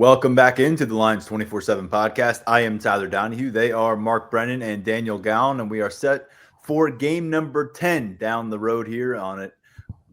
Welcome back into the Lions 24/7 podcast. I am Tyler Donahue. They are Mark Brennan and Daniel Gowan, and we are set for game number 10 down the road here on it.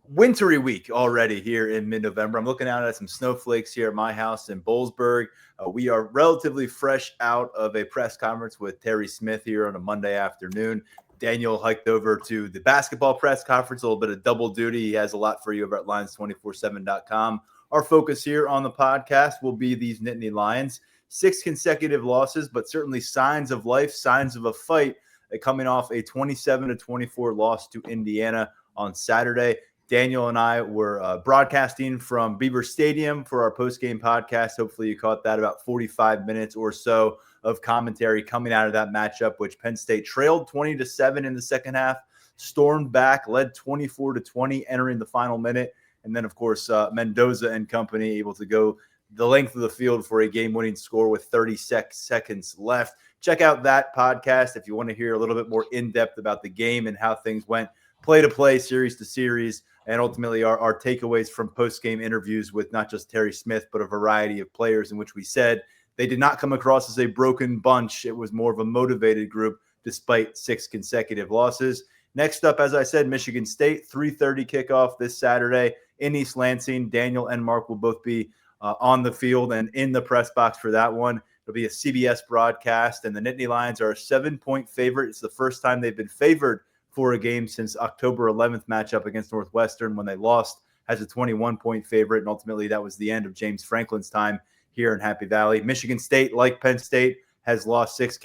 Wintry week already here in mid-November. I'm looking out at some snowflakes here at my house in Boalsburg. We are relatively fresh out of a press conference with Terry Smith here on a Monday afternoon. Daniel hiked over to the basketball press conference, a little bit of double duty. He has a lot for you over at Lions247.com. Our focus here on the podcast will be these Nittany Lions. 6 consecutive losses, but certainly signs of life, signs of a fight, coming off a 27-24 loss to Indiana on Saturday. Daniel and I were broadcasting from Beaver Stadium for our post-game podcast. Hopefully you caught that, about 45 minutes or so of commentary coming out of that matchup, which Penn State trailed 20-7 in the second half, stormed back, led 24-20 entering the final minute. And then, of course, Mendoza and company able to go the length of the field for a game-winning score with 36 seconds left. Check out that podcast if you want to hear a little bit more in-depth about the game and how things went play-to-play, series-to-series, and ultimately our takeaways from post-game interviews with not just Terry Smith, but a variety of players in which we said they did not come across as a broken bunch. It was more of a motivated group despite 6 consecutive losses. Next up, as I said, Michigan State, 3:30 kickoff this Saturday in East Lansing. Daniel and Mark will both be on the field and in the press box for that one. It'll be a CBS broadcast, and the Nittany Lions are a 7-point favorite. It's the first time they've been favored for a game since October 11th matchup against Northwestern when they lost as a 21-point favorite, and ultimately that was the end of James Franklin's time here in Happy Valley. Michigan State, like Penn State, has lost 6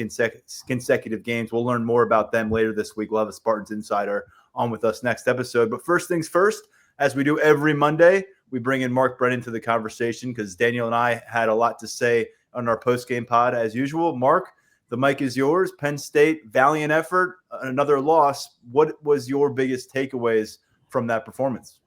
consecutive games. We'll learn more about them later this week. We'll have a Spartans Insider on with us next episode. But first things first, as we do every Monday, we bring in Mark Brennan to the conversation because Daniel and I had a lot to say on our post-game pod as usual. Mark, the mic is yours. Penn State, valiant effort, another loss. What was your biggest takeaways from that performance?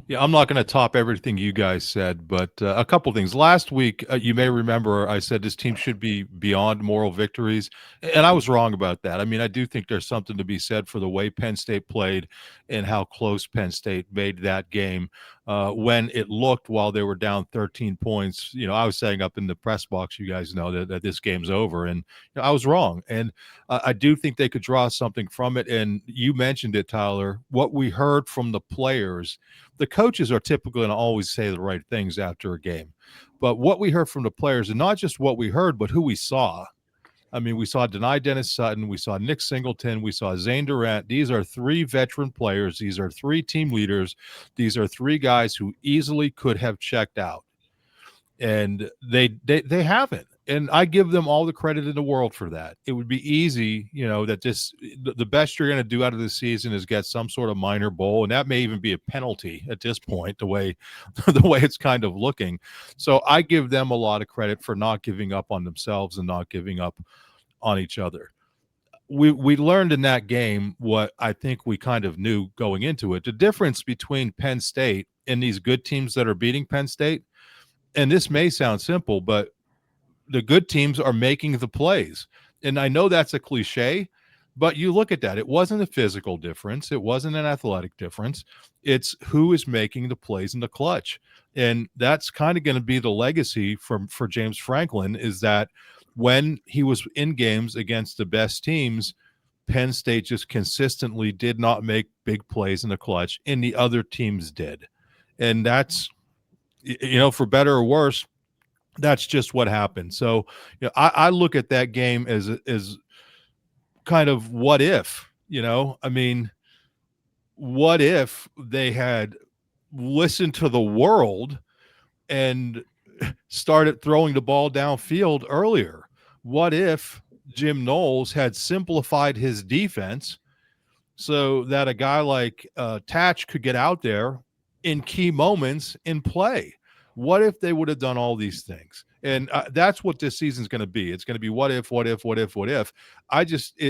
Yeah, I'm not going to top everything you guys said, but a couple things. Last week, you may remember I said this team should be beyond moral victories, and I was wrong about that. I mean, I do think there's something to be said for the way Penn State played and how close Penn State made that game when it looked while they were down 13 points. You know, I was saying up in the press box, you guys know that this game's over, and I was wrong. And I do think they could draw something from it, and you mentioned it, Tyler, what we heard from the players. The coaches are typically going to always say the right things after a game. But what we heard from the players, and not just what we heard, but who we saw. I mean, we saw Deni Dennis Sutton, we saw Nick Singleton, we saw Zane Durant. These are 3 veteran players. These are 3 team leaders. These are 3 guys who easily could have checked out. And they haven't. And I give them all the credit in the world for that. It would be easy, you know, that the best you're going to do out of the season is get some sort of minor bowl, and that may even be a penalty at this point, the way it's kind of looking. So I give them a lot of credit for not giving up on themselves and not giving up on each other. We learned in that game what I think we kind of knew going into it. The difference between Penn State and these good teams that are beating Penn State, and this may sound simple, but the good teams are making the plays. And I know that's a cliche, but you look at that. It wasn't a physical difference. It wasn't an athletic difference. It's who is making the plays in the clutch. And that's kind of going to be the legacy for James Franklin, is that when he was in games against the best teams, Penn State just consistently did not make big plays in the clutch, and the other teams did. And that's, you know, for better or worse, that's just what happened. So, you know, I look at that game as kind of what if, you know, I mean, what if they had listened to the world and started throwing the ball downfield earlier? What if Jim Knowles had simplified his defense so that a guy like Tatch could get out there in key moments and play? What if they would have done all these things? And that's what this season's going to be. It's going to be what if. I just,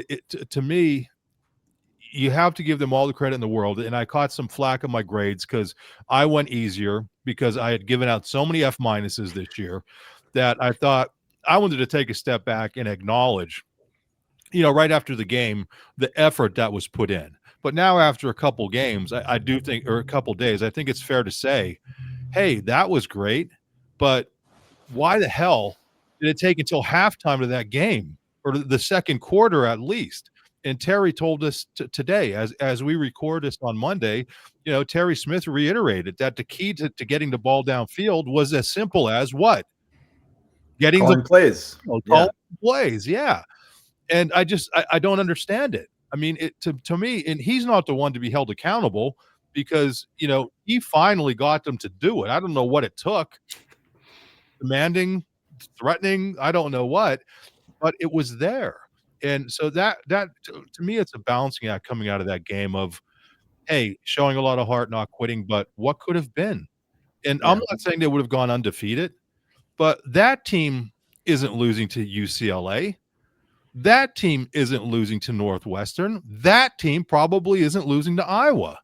to me, you have to give them all the credit in the world. And I caught some flack in my grades because I went easier because I had given out so many F minuses this year that I thought I wanted to take a step back and acknowledge, you know, right after the game, the effort that was put in. But now after a couple games, I do think, or a couple days, I think it's fair to say, hey, that was great, but why the hell did it take until halftime of that game, or the second quarter at least? And Terry told us today, as we record this on Monday, Terry Smith reiterated that the key to getting the ball downfield was as simple as what? Getting the Calling plays. call Yeah. plays, yeah. And I don't understand it. I mean, to me, and he's not the one to be held accountable because he finally got them to do it. I don't know what it took, demanding, threatening, I don't know what, but it was there. And so that to me, it's a balancing act coming out of that game of, hey, showing a lot of heart, not quitting, but what could have been. And I'm Yeah. not saying they would have gone undefeated, but that team isn't losing to UCLA. That team isn't losing to Northwestern. That team probably isn't losing to Iowa.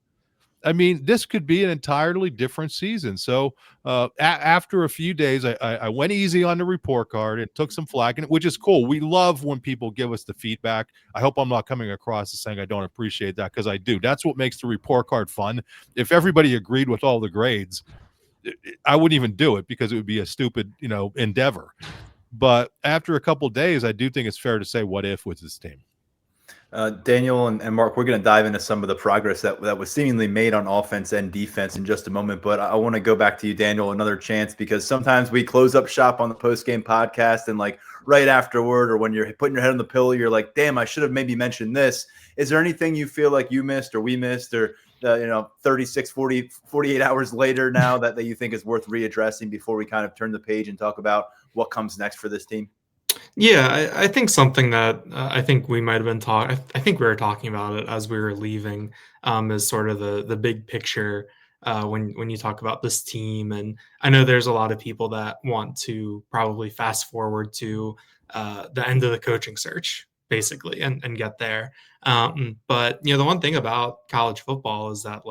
I mean, this could be an entirely different season. So after a few days, I went easy on the report card and took some flack, which is cool. We love when people give us the feedback. I hope I'm not coming across as saying I don't appreciate that, because I do. That's what makes the report card fun. If everybody agreed with all the grades, I wouldn't even do it because it would be a stupid, endeavor. But after a couple of days, I do think it's fair to say what if with this team. Daniel and Mark, we're going to dive into some of the progress that was seemingly made on offense and defense in just a moment. But I want to go back to you, Daniel, another chance, because sometimes we close up shop on the post-game podcast and like right afterward, or when you're putting your head on the pillow, you're like, damn, I should have maybe mentioned this. Is there anything you feel like you missed or we missed, or 36, 40, 48 hours later now that you think is worth readdressing before we kind of turn the page and talk about what comes next for this team? Yeah, I think something that I think we might have been talking. I think we were talking about it as we were leaving. Is sort of the big picture when you talk about this team, and I know there's a lot of people that want to probably fast forward to the end of the coaching search, basically, and get there. But the one thing about college football is that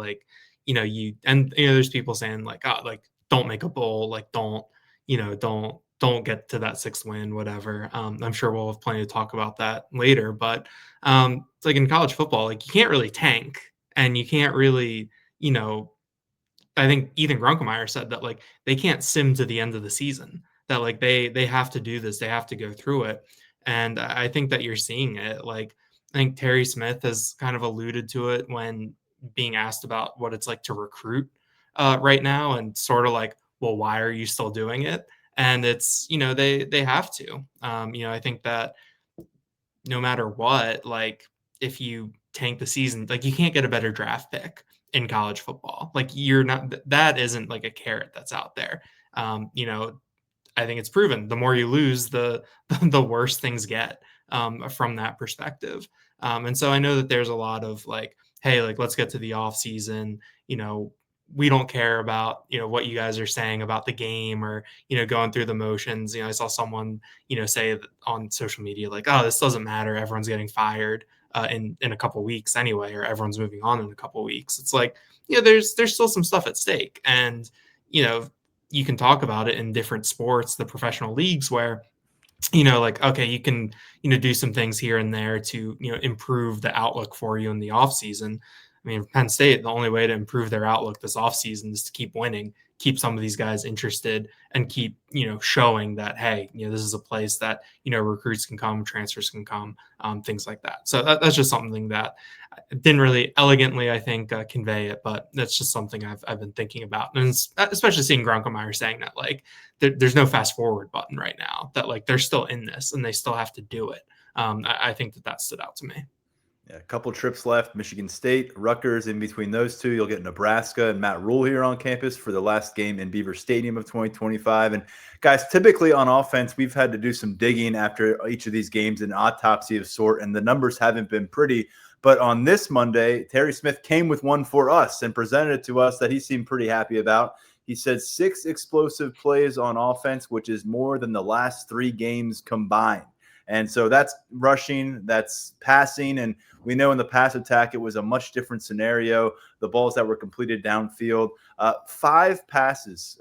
there's people saying like, oh, like don't make a bowl, like don't get to that sixth win, whatever. I'm sure we'll have plenty to talk about that later, but it's like in college football, like you can't really tank, and you can't really, I think Ethan Grunkemeyer said that like they can't sim to the end of the season, that like they have to do this, they have to go through it. And I think that you're seeing it. Like I think Terry Smith has kind of alluded to it when being asked about what it's like to recruit right now, and sort of like, well, why are you still doing it? And it's they have to. I think that no matter what, like if you tank the season, like you can't get a better draft pick in college football. Like you're not, that isn't like a carrot that's out there. I think it's proven the more you lose, the the worse things get from that perspective. And so I know that there's a lot of like, hey, like let's get to the off season. We don't care about what you guys are saying about the game, or going through the motions. I saw someone say on social media like, oh, this doesn't matter, everyone's getting fired in a couple weeks anyway, or everyone's moving on in a couple weeks. It's like there's still some stuff at stake, and you can talk about it in different sports, the professional leagues, where like, okay, you can do some things here and there to improve the outlook for you in the off season. I mean, Penn State, the only way to improve their outlook this offseason is to keep winning, keep some of these guys interested, and keep, showing that, hey, this is a place that, recruits can come, transfers can come, things like that. So that's just something that I didn't really elegantly, I think, convey it, but that's just something I've been thinking about. And especially seeing Grunkemeyer saying that, like, there's no fast forward button right now, that like they're still in this and they still have to do it. I think that stood out to me. Yeah, a couple trips left. Michigan State, Rutgers. In between those two, you'll get Nebraska and Matt Rule here on campus for the last game in Beaver Stadium of 2025. And guys, typically on offense, we've had to do some digging after each of these games, an autopsy of sort, and the numbers haven't been pretty. But on this Monday, Terry Smith came with one for us and presented it to us that he seemed pretty happy about. He said 6 explosive plays on offense, which is more than the last 3 games combined. And so that's rushing, that's passing. And we know in the pass attack, it was a much different scenario. The balls that were completed downfield, 5 passes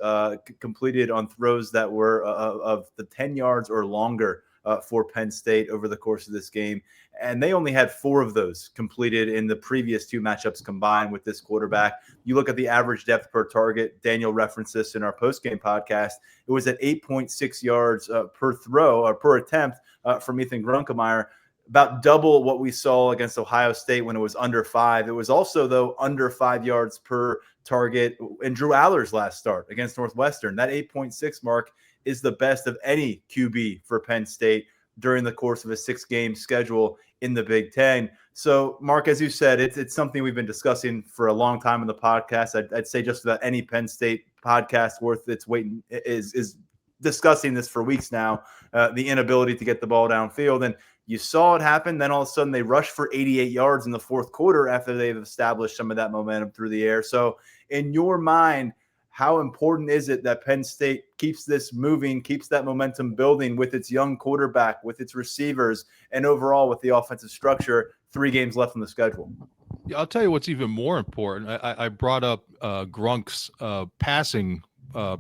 completed on throws that were of the 10 yards or longer for Penn State over the course of this game. And they only had 4 of those completed in the previous 2 matchups combined with this quarterback. You look at the average depth per target. Daniel referenced this in our post-game podcast. It was at 8.6 yards per throw or per attempt from Ethan Grunkemeyer, about double what we saw against Ohio State when it was under 5. It was also, though, under 5 yards per target in Drew Aller's last start against Northwestern. That 8.6 mark is the best of any QB for Penn State during the course of a 6-game schedule in the Big Ten. So, Mark, as you said, it's something we've been discussing for a long time in the podcast. I'd say just about any Penn State podcast worth its weight is discussing this for weeks now, the inability to get the ball downfield. And you saw it happen. Then all of a sudden they rushed for 88 yards in the fourth quarter after they've established some of that momentum through the air. So in your mind, how important is it that Penn State keeps this moving, keeps that momentum building with its young quarterback, with its receivers, and overall with the offensive structure, 3 games left on the schedule? Yeah, I'll tell you what's even more important. I brought up Grunk's passing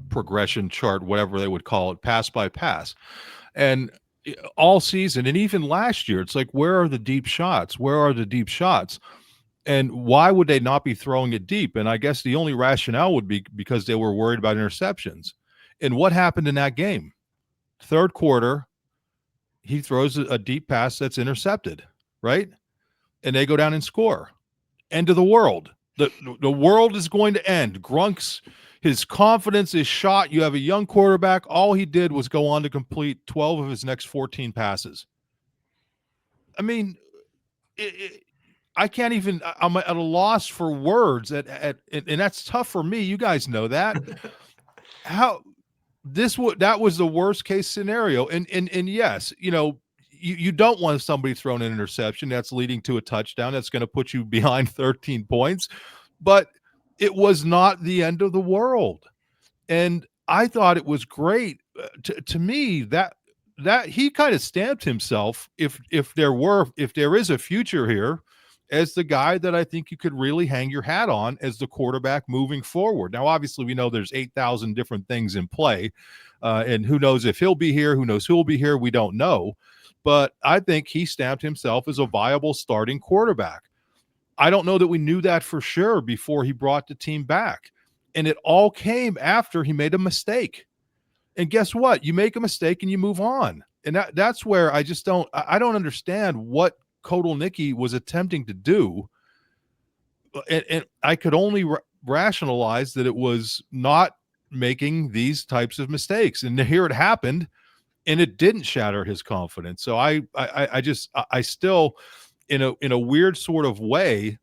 progression chart, whatever they would call it, pass by pass. And all season, and even last year, it's like, where are the deep shots? Where are the deep shots? And why would they not be throwing it deep? And I guess the only rationale would be because they were worried about interceptions. And what happened in that game? Third quarter, he throws a deep pass that's intercepted, right? And they go down and score. End of the world. The world is going to end. His confidence is shot. You have a young quarterback. All he did was go on to complete 12 of his next 14 passes. I mean, I can't even – I'm at a loss for words. And that's tough for me. You guys know that. That was the worst case scenario. And yes, you don't want somebody throwing an interception that's leading to a touchdown that's going to put you behind 13 points. But it was not the end of the world. And I thought it was great. To me, that he kind of stamped himself, if there is a future here, as the guy that I think you could really hang your hat on as the quarterback moving forward. Now, obviously, we know there's 8,000 different things in play, and who knows if he'll be here, who knows who will be here, we don't know. But I think he stamped himself as a viable starting quarterback. I don't know that we knew that for sure before he brought the team back. And it all came after he made a mistake. And guess what? You make a mistake and you move on. And that's where I don't understand what Kotelnicki was attempting to do. And I could only rationalize that it was not making these types of mistakes. And here it happened, and it didn't shatter his confidence. So I still, in a weird sort of way,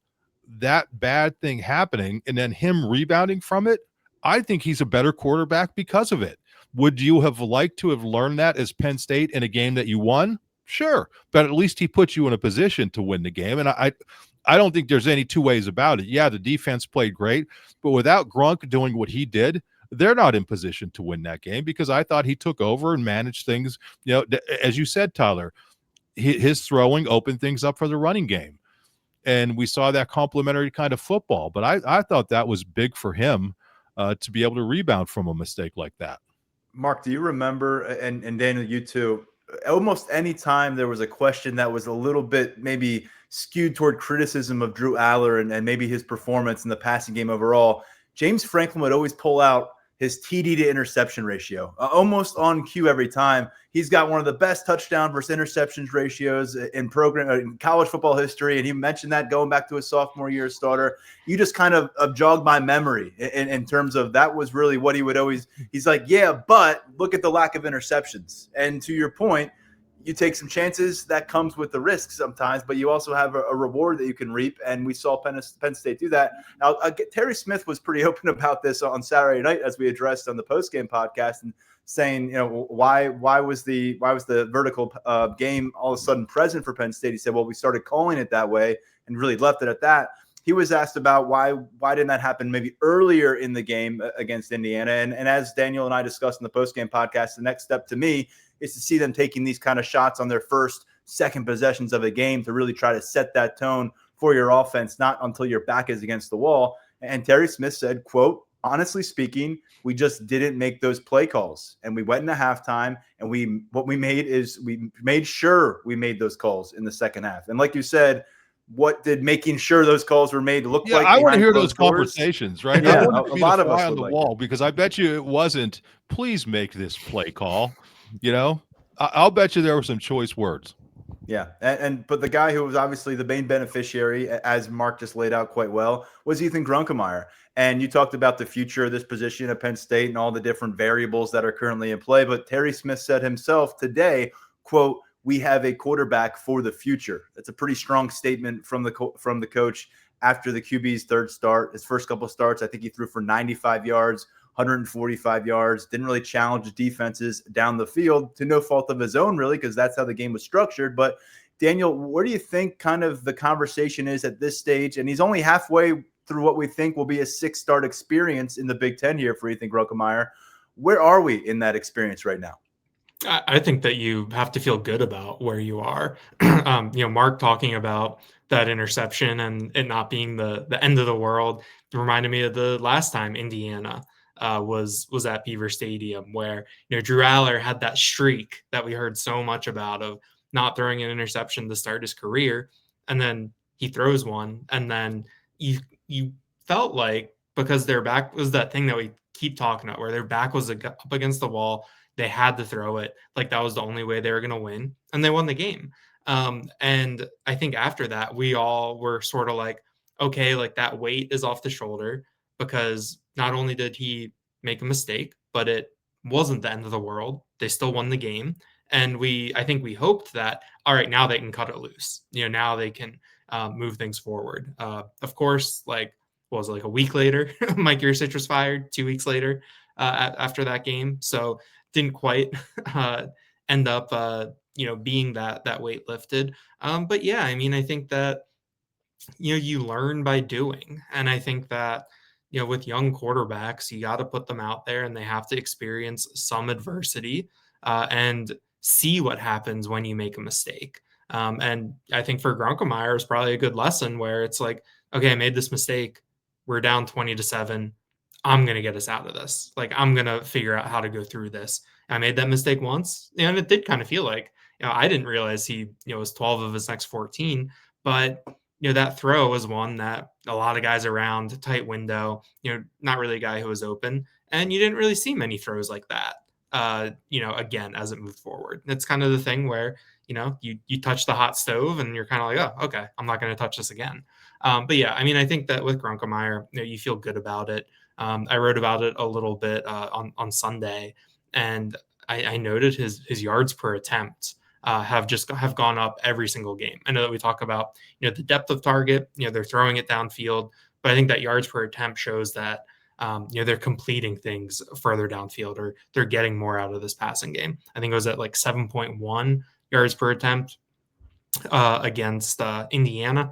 that bad thing happening and then him rebounding from it, I think he's a better quarterback because of it. Would you have liked to have learned that as Penn State in a game that you won? Sure. But at least he put you in a position to win the game. And I don't think there's any two ways about it. Yeah, the defense played great, but without Grunk doing what he did, they're not in position to win that game, because I thought he took over and managed things. As you said, Tyler, his throwing opened things up for the running game. And we saw that complementary kind of football. But I thought that was big for him to be able to rebound from a mistake like that. Mark, do you remember, and Daniel, you too, almost any time there was a question that was a little bit maybe skewed toward criticism of Drew Aller and maybe his performance in the passing game overall, James Franklin would always pull out his TD to interception ratio, almost on cue every time. He's got one of the best touchdown versus interceptions ratios in college football history, and he mentioned that going back to his sophomore year as starter. You just kind of jogged my memory in terms of that was really what he would always – he's like, yeah, but look at the lack of interceptions. And to your point, you take some chances. That comes with the risk sometimes, but you also have a reward that you can reap, and we saw Penn State do that. Now, Terry Smith was pretty open about this on Saturday night, as we addressed on the postgame podcast, and saying, why was the vertical game all of a sudden present for Penn State? He said, well, we started calling it that way and really left it at that. He was asked about why didn't that happen maybe earlier in the game against Indiana, and as Daniel and I discussed in the postgame podcast, the next step to me is to see them taking these kind of shots on their first, second possessions of a game to really try to set that tone for your offense, not until your back is against the wall. And Terry Smith said, quote, honestly speaking, we just didn't make those play calls. And we went into halftime, and we made sure we made those calls in the second half. And like you said, what did making sure those calls were made look Yeah, like? I want to behind hear those closed doors? conversations, right? Yeah, I want it to a be lot the of us fly on would the like wall, it. because I bet you it wasn't, please make this play call. You know, I'll bet you there were some choice words. Yeah, but the guy who was obviously the main beneficiary, as Mark just laid out quite well, was Ethan Grunkemeyer. And you talked about the future of this position at Penn State and all the different variables that are currently in play. But Terry Smith said himself today, quote, "We have a quarterback for the future." That's a pretty strong statement from the coach after the QB's third start. His first couple of starts, I think he threw for 95 yards, 145 yards, didn't really challenge defenses down the field, to no fault of his own, really, because that's how the game was structured. But Daniel, where do you think kind of the conversation is at this stage? And he's only halfway through what we think will be a 6-start experience in the Big Ten here for Ethan Grunkemeyer. Where are we in that experience right now? I think that you have to feel good about where you are. Mark talking about that interception and it not being the end of the world reminded me of the last time Indiana was at Beaver Stadium, where Drew Aller had that streak that we heard so much about of not throwing an interception to start his career, and then he throws one, and then you felt like, because their back was that thing that we keep talking about, where their back was up against the wall, they had to throw it. Like that was the only way they were going to win, and they won the game. And I think after that, we all were sort of like, okay, like that weight is off the shoulder, because not only did he make a mistake, but it wasn't the end of the world. They still won the game. And I think we hoped that, all right, now they can cut it loose. Now they can move things forward. Of course, like, what was it, like a week later, Mike Yurcich was fired, 2 weeks later after that game. So didn't quite end up, being that weight lifted. But yeah, I mean, I think that, you learn by doing. And I think that, with young quarterbacks, you got to put them out there and they have to experience some adversity and see what happens when you make a mistake. And I think for Grunkemeyer is probably a good lesson, where it's like, okay, I made this mistake. We're down 20-7. I'm going to get us out of this. Like, I'm going to figure out how to go through this. I made that mistake once, and it did kind of feel like, I didn't realize he, was 12 of his next 14, but that throw was one that a lot of guys around, tight window, not really a guy who was open, and you didn't really see many throws like that. Again, as it moved forward, it's kind of the thing where, you touch the hot stove and you're kind of like, oh, okay, I'm not going to touch this again. But yeah, I mean, I think that with Grunkemeyer, you feel good about it. I wrote about it a little bit on Sunday, and I noted his yards per attempt have gone up every single game. I know that we talk about the depth of target, they're throwing it downfield, but I think that yards per attempt shows that they're completing things further downfield, or they're getting more out of this passing game. I think it was at like 7.1 yards per attempt against Indiana.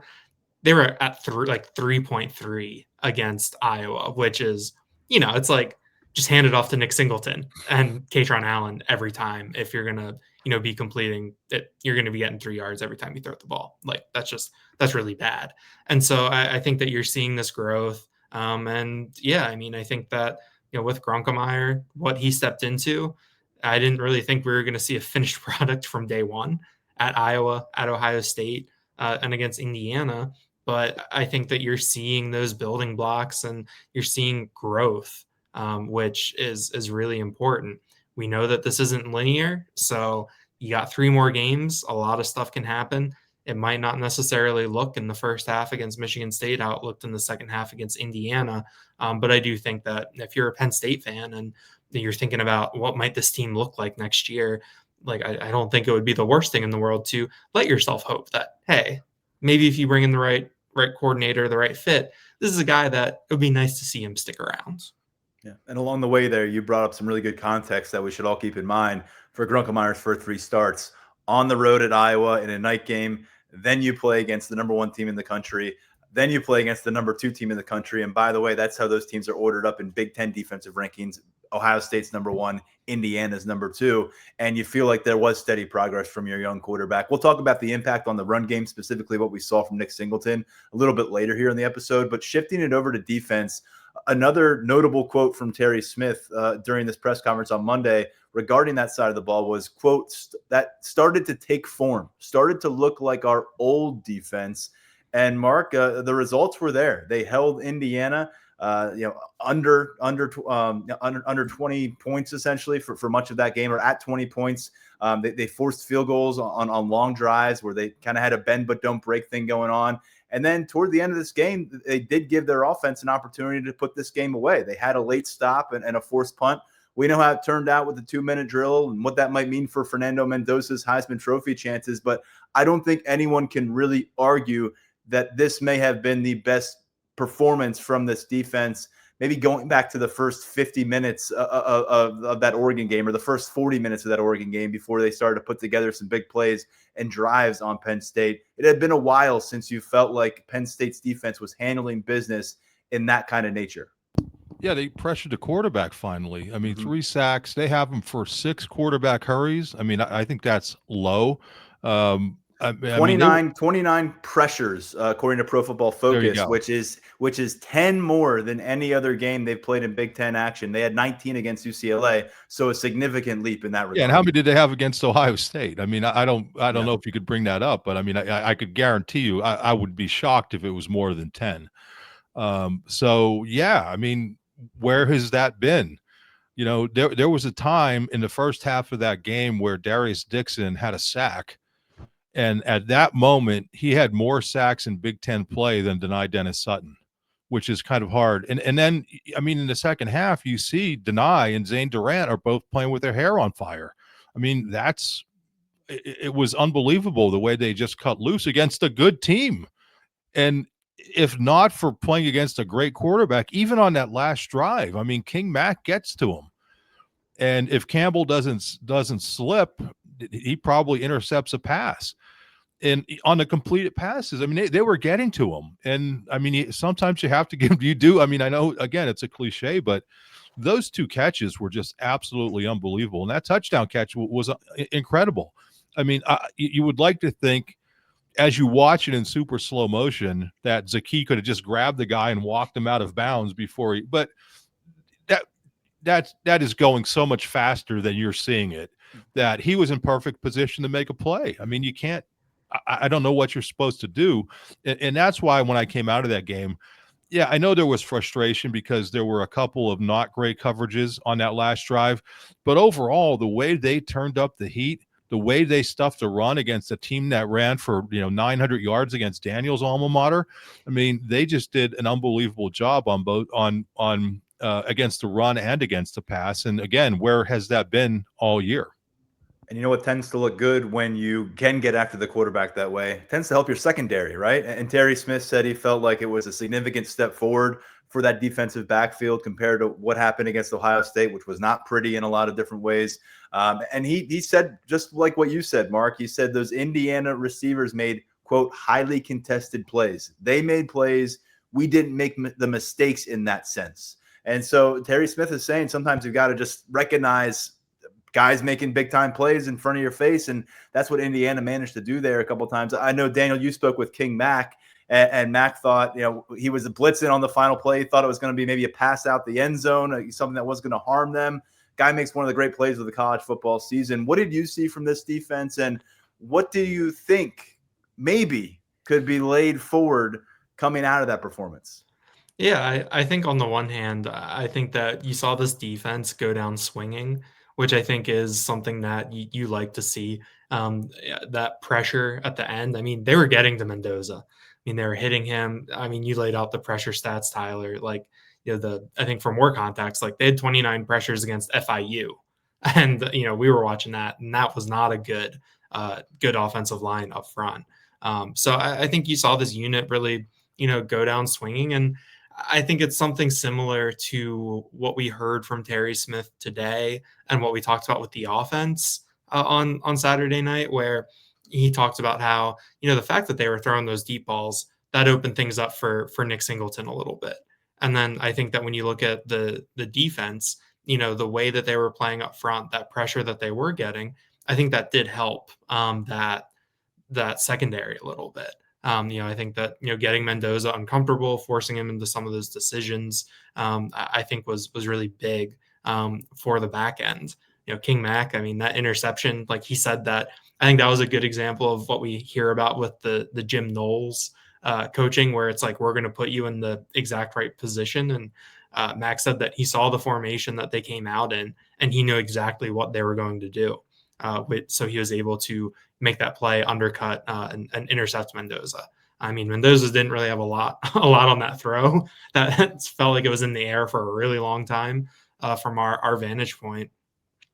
They were at 3.3 against Iowa, which is, it's like, just hand it off to Nick Singleton and Katron Allen every time. If you're going to, be completing it, you're going to be getting 3 yards every time you throw the ball. Like, that's really bad. And so I think that you're seeing this growth. And yeah, I mean, I think that, with Grunkemeyer, what he stepped into, I didn't really think we were going to see a finished product from day one at Iowa, at Ohio State, and against Indiana. But I think that you're seeing those building blocks and you're seeing growth, which is really important. We know that this isn't linear, so you got 3 more games. A lot of stuff can happen. It might not necessarily look in the first half against Michigan State how it looked in the second half against Indiana. But I do think that if you're a Penn State fan and you're thinking about what might this team look like next year, like, I don't think it would be the worst thing in the world to let yourself hope that, hey, maybe if you bring in the right coordinator, the right fit, this is a guy that it would be nice to see him stick around. Yeah. And along the way there, you brought up some really good context that we should all keep in mind for Grunkemeyer's first 3 starts on the road at Iowa in a night game. Then you play against the number 1 team in the country. Then you play against the number 2 team in the country. And by the way, that's how those teams are ordered up in Big Ten defensive rankings Ohio State's number 1, Indiana's number 2, and you feel like there was steady progress from your young quarterback. We'll talk about the impact on the run game, specifically what we saw from Nick Singleton a little bit later here in the episode, but shifting it over to defense, another notable quote from Terry Smith during this press conference on Monday regarding that side of the ball was, quote, that started to take form, started to look like our old defense. And Mark, the results were there. They held Indiana, under 20 points essentially for much of that game, or at 20 points. They forced field goals on long drives where they kind of had a bend but don't break thing going on. And then toward the end of this game, they did give their offense an opportunity to put this game away. They had a late stop and a forced punt. We know how it turned out with the 2-minute drill and what that might mean for Fernando Mendoza's Heisman Trophy chances. But I don't think anyone can really argue that this may have been the best performance from this defense, maybe going back to the first 50 minutes of that Oregon game, or the first 40 minutes of that Oregon game before they started to put together some big plays and drives on Penn State. It had been a while since you felt like Penn State's defense was handling business in that kind of nature. Yeah, they pressured the quarterback finally. I mean, 3 sacks. They have him for 6 quarterback hurries. I mean, I think that's low. 29 pressures, according to Pro Football Focus, which is 10 more than any other game they've played in Big Ten action. They had 19 against UCLA, so a significant leap in that regard. Yeah, and how many did they have against Ohio State? I mean, I don't know if you could bring that up, but I mean, I could guarantee you, I would be shocked if it was more than 10. So yeah, I mean, where has that been? There was a time in the first half of that game where Darius Dixon had a sack. And at that moment, he had more sacks in Big Ten play than Deni Dennis Sutton, which is kind of hard. And then, I mean, in the second half, you see Deni and Zane Durant are both playing with their hair on fire. I mean, it was unbelievable the way they just cut loose against a good team. And if not for playing against a great quarterback, even on that last drive, I mean, King Mack gets to him. And if Campbell doesn't slip, he probably intercepts a pass. And on the completed passes, I mean, they were getting to him. And I mean, sometimes you have to give, I mean, I know, again, it's a cliche, but those 2 catches were just absolutely unbelievable. And that touchdown catch was incredible. I mean, you would like to think, as you watch it in super slow motion, that Zaki could have just grabbed the guy and walked him out of bounds before but that is going so much faster than you're seeing it, that he was in perfect position to make a play. I mean, you can't, I don't know what you're supposed to do. And that's why when I came out of that game, yeah, I know there was frustration because there were a couple of not great coverages on that last drive, but overall, the way they turned up the heat, the way they stuffed a run against a team that ran for 900 yards against Daniel's alma mater, I mean, they just did an unbelievable job on both against the run and against the pass. And again, where has that been all year? And you know what tends to look good when you can get after the quarterback that way? It tends to help your secondary, right? And Terry Smith said he felt like it was a significant step forward for that defensive backfield compared to what happened against Ohio State, which was not pretty in a lot of different ways. And he said, just like what you said, Mark, he said those Indiana receivers made, quote, highly contested plays. They made plays. We didn't make the mistakes in that sense. And so Terry Smith is saying sometimes you've got to just recognize guys making big time plays in front of your face. And that's what Indiana managed to do there a couple of times. I know, Daniel, you spoke with King Mack, and Mack thought, he was blitzing on the final play, thought it was going to be maybe a pass out the end zone, something that wasn't going to harm them. Guy makes one of the great plays of the college football season. What did you see from this defense? And what do you think maybe could be laid forward coming out of that performance? Yeah, I think on the one hand, I think that you saw this defense go down swinging, which I think is something that you like to see. That pressure at the end. I mean, they were getting to Mendoza. I mean, they were hitting him. I mean, you laid out the pressure stats, Tyler. Like, I think for more context, like they had 29 pressures against FIU, and we were watching that, and that was not a good offensive line up front. So I think you saw this unit really, go down swinging. And I think it's something similar to what we heard from Terry Smith today and what we talked about with the offense on Saturday night, where he talked about how, the fact that they were throwing those deep balls, that opened things up for Nick Singleton a little bit. And then I think that when you look at the defense, the way that they were playing up front, that pressure that they were getting, I think that did help that secondary a little bit. I think that getting Mendoza uncomfortable, forcing him into some of those decisions, I think was really big for the back end. King Mack, I mean, that interception, like he said that, I think that was a good example of what we hear about with the Jim Knowles coaching, where it's like, we're going to put you in the exact right position. And Mack said that he saw the formation that they came out in, and he knew exactly what they were going to do. So he was able to make that play, undercut, and intercept Mendoza. I mean, Mendoza didn't really have a lot on that throw. That felt like it was in the air for a really long time from our vantage point.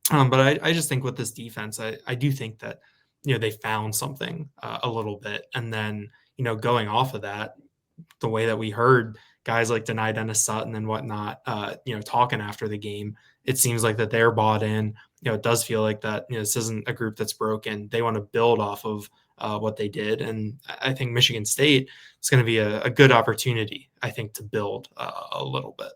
But I just think with this defense, I do think that, they found something a little bit. And then, going off of that, the way that we heard guys like Denai Dennis Sutton and whatnot, talking after the game, it seems like that they're bought in. It does feel like that, this isn't a group that's broken. They want to build off of what they did. And I think Michigan State is going to be a good opportunity, I think, to build a little bit.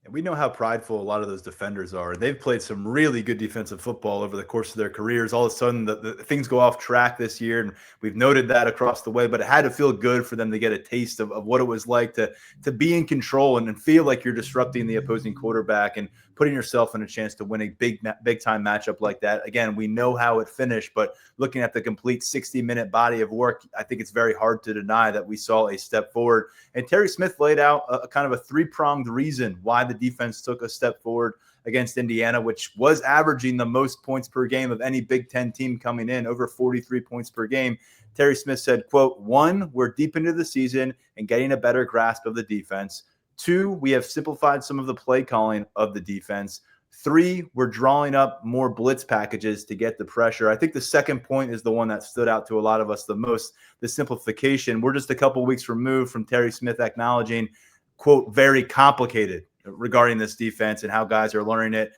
And we know how prideful a lot of those defenders are. They've played some really good defensive football over the course of their careers. All of a sudden, the things go off track this year, and we've noted that across the way. But it had to feel good for them to get a taste of what it was like to be in control and feel like you're disrupting the opposing quarterback and putting yourself in a chance to win a big time matchup like that. Again, we know how it finished, but looking at the complete 60-minute body of work, I think it's very hard to deny that we saw a step forward. And Terry Smith laid out a kind of a three-pronged reason why the defense took a step forward against Indiana, which was averaging the most points per game of any Big Ten team coming in, over 43 points per game. Terry Smith said, quote, 1, we're deep into the season and getting a better grasp of the defense. 2, we have simplified some of the play calling of the defense. 3, we're drawing up more blitz packages to get the pressure. I think the second point is the one that stood out to a lot of us the most, the simplification. We're just a couple weeks removed from Terry Smith acknowledging, quote, very complicated regarding this defense and how guys are learning it.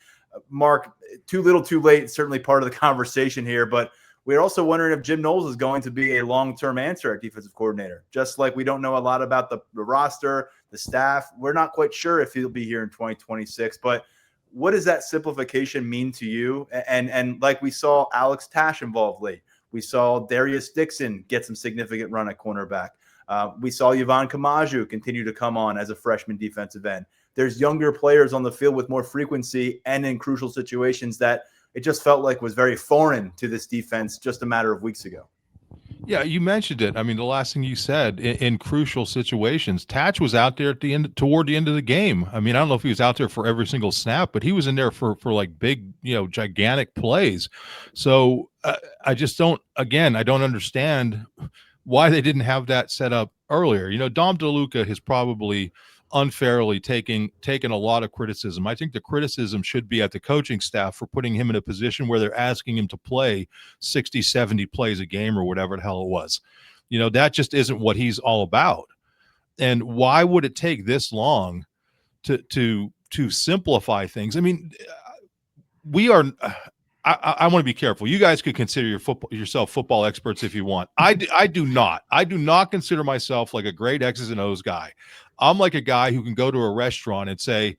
Mark, too little, too late, certainly part of the conversation here, but we're also wondering if Jim Knowles is going to be a long-term answer at defensive coordinator. Just like we don't know a lot about the roster, the staff, we're not quite sure if he'll be here in 2026, but what does that simplification mean to you? And like we saw Alex Tash involved late. We saw Darius Dixon get some significant run at cornerback. We saw Yvonne Kamaju continue to come on as a freshman defensive end. There's younger players on the field with more frequency and in crucial situations that it just felt like was very foreign to this defense just a matter of weeks ago. Yeah, you mentioned it. I mean, the last thing you said in crucial situations, Tatch was out there toward the end of the game. I mean, I don't know if he was out there for every single snap, but he was in there for like big, gigantic plays. So I just don't understand why they didn't have that set up earlier. Dom DeLuca has probably unfairly taken a lot of criticism. I think the criticism should be at the coaching staff for putting him in a position where they're asking him to play 60, 70 plays a game or whatever the hell it was. That just isn't what he's all about. And why would it take this long to simplify things? I mean, we are I want to be careful. You guys could consider yourself football experts if you want. I do not. I do not consider myself like a great X's and O's guy. I'm like a guy who can go to a restaurant and say,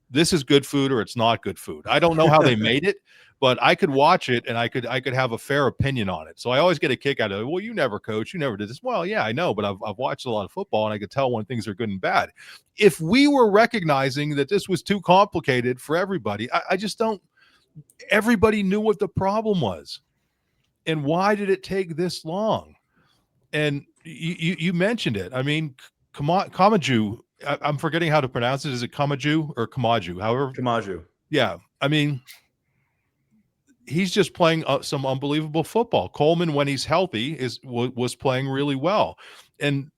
this is good food or it's not good food. I don't know how they made it, but I could watch it and I could have a fair opinion on it. So I always get a kick out of it. Well, you never coach. You never did this. Well, yeah, I know, but I've watched a lot of football and I could tell when things are good and bad. If we were recognizing that this was too complicated for everybody, I just don't. Everybody knew what the problem was. And why did it take this long? And you mentioned it. I mean, Kamaju, I'm forgetting how to pronounce it. Is it Kamaju or Kamaju? However, Kamaju. Yeah. I mean, he's just playing some unbelievable football. Coleman, when he's healthy, was playing really well.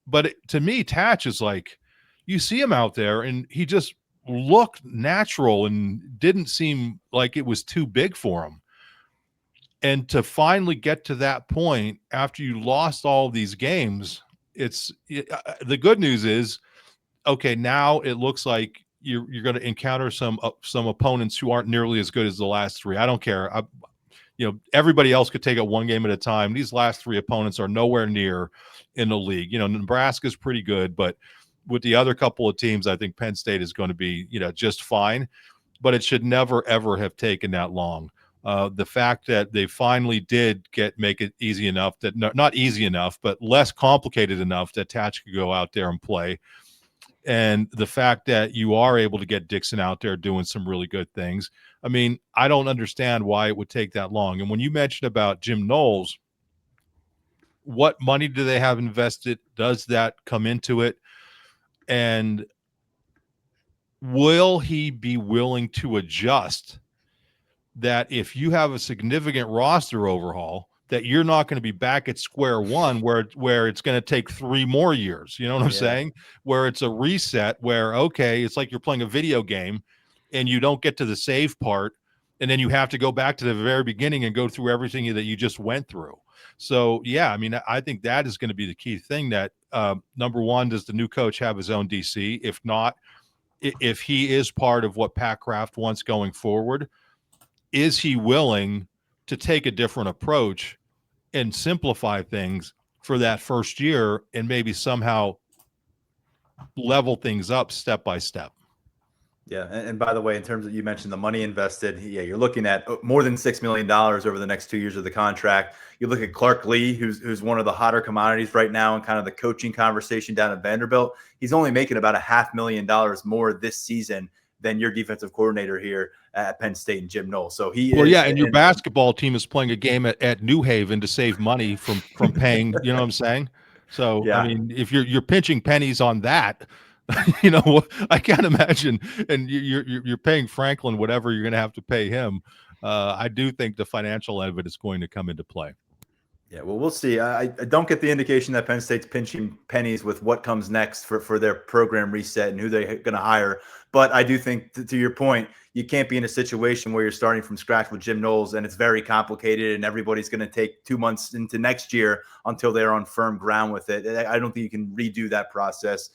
But to me, Tatch is like, you see him out there and he just looked natural and didn't seem like it was too big for him. And to finally get to that point after you lost all these games, the good news is, okay, now it looks like you're going to encounter some opponents who aren't nearly as good as the last three. I don't care. Everybody else could take it one game at a time. These last three opponents are nowhere near in the league. Nebraska's pretty good, but with the other couple of teams, I think Penn State is going to be, just fine. but it should never, ever have taken that long. The fact that they finally did make it easy enough that not easy enough, but less complicated enough that Tatch could go out there and play. And the fact that you are able to get Dixon out there doing some really good things. I mean, I don't understand why it would take that long. And when you mentioned about Jim Knowles, what money do they have invested? Does that come into it? And will he be willing to adjust that if you have a significant roster overhaul, that you're not going to be back at square one where it's going to take 3 more years? You know what I'm saying? Where it's a reset where, okay, it's like you're playing a video game and you don't get to the save part. And then you have to go back to the very beginning and go through everything that you just went through. So, yeah, I mean, I think that is going to be the key thing that, number one, does the new coach have his own DC? If not, if he is part of what Pat Kraft wants going forward, is he willing to take a different approach and simplify things for that first year and maybe somehow level things up step by step? Yeah, and by the way, in terms of, you mentioned the money invested, you're looking at more than $6 million over the next 2 years of the contract. You look at Clark Lee, who's one of the hotter commodities right now, and kind of the coaching conversation down at Vanderbilt. He's only making about $500,000 more this season than your defensive coordinator here at Penn State and Jim Knowles. So and your basketball team is playing a game at New Haven to save money from paying. You know what I'm saying? So yeah. I mean, if you're pinching pennies on that, you know, I can't imagine. And you're paying Franklin whatever you're going to have to pay him. I do think the financial end of it is going to come into play. Yeah, well, we'll see. I don't get the indication that Penn State's pinching pennies with what comes next for their program reset and who they're going to hire. But I do think, to your point, you can't be in a situation where you're starting from scratch with Jim Knowles and it's very complicated and everybody's going to take 2 months into next year until they're on firm ground with it. I don't think you can redo that process.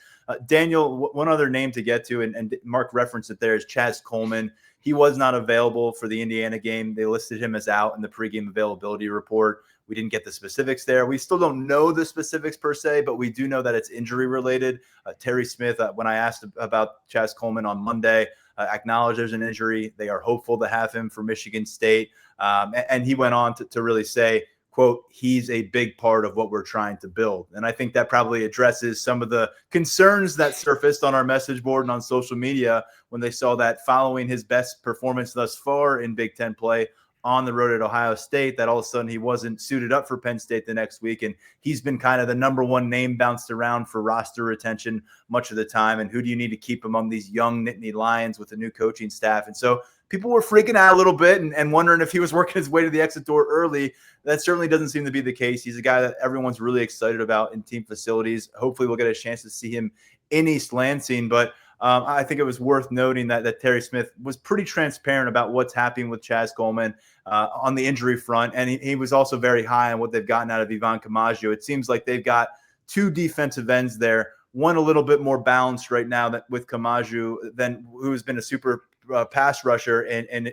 Daniel, one other name to get to, and Mark referenced it there, is Chaz Coleman. He was not available for the Indiana game. They listed him as out in the pregame availability report. We didn't get the specifics there. We still don't know the specifics per se, but we do know that it's injury related. Terry Smith, when I asked about Chaz Coleman on Monday, acknowledged there's an injury. They are hopeful to have him for Michigan State. And he went on to really say, quote, he's a big part of what we're trying to build. And I think that probably addresses some of the concerns that surfaced on our message board and on social media when they saw that following his best performance thus far in Big Ten play on the road at Ohio State, that all of a sudden he wasn't suited up for Penn State the next week. And he's been kind of the number one name bounced around for roster retention much of the time. And who do you need to keep among these young Nittany Lions with the new coaching staff? And so people were freaking out a little bit and wondering if he was working his way to the exit door early. That certainly doesn't seem to be the case. He's a guy that everyone's really excited about in team facilities. Hopefully we'll get a chance to see him in East Lansing. But I think it was worth noting that Terry Smith was pretty transparent about what's happening with Chaz Coleman on the injury front. And he was also very high on what they've gotten out of Ivan Camaggio. It seems like they've got 2 defensive ends there, one a little bit more balanced right now with Camaggio than who's been a super pass rusher and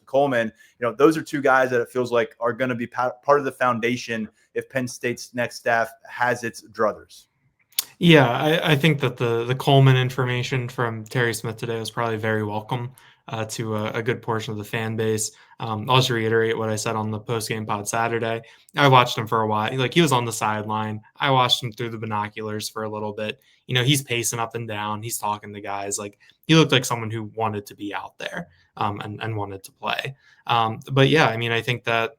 Coleman. You know, those are 2 guys that it feels like are going to be part of the foundation if Penn State's next staff has its druthers. Yeah, I think that the Coleman information from Terry Smith today was probably very welcome to a good portion of the fan base. I'll just reiterate what I said on the postgame pod Saturday. I watched him for a while. Like, he was on the sideline. I watched him through the binoculars for a little bit. You know, he's pacing up and down. He's talking to guys. Like, he looked like someone who wanted to be out there and wanted to play. But yeah, I mean, I think that,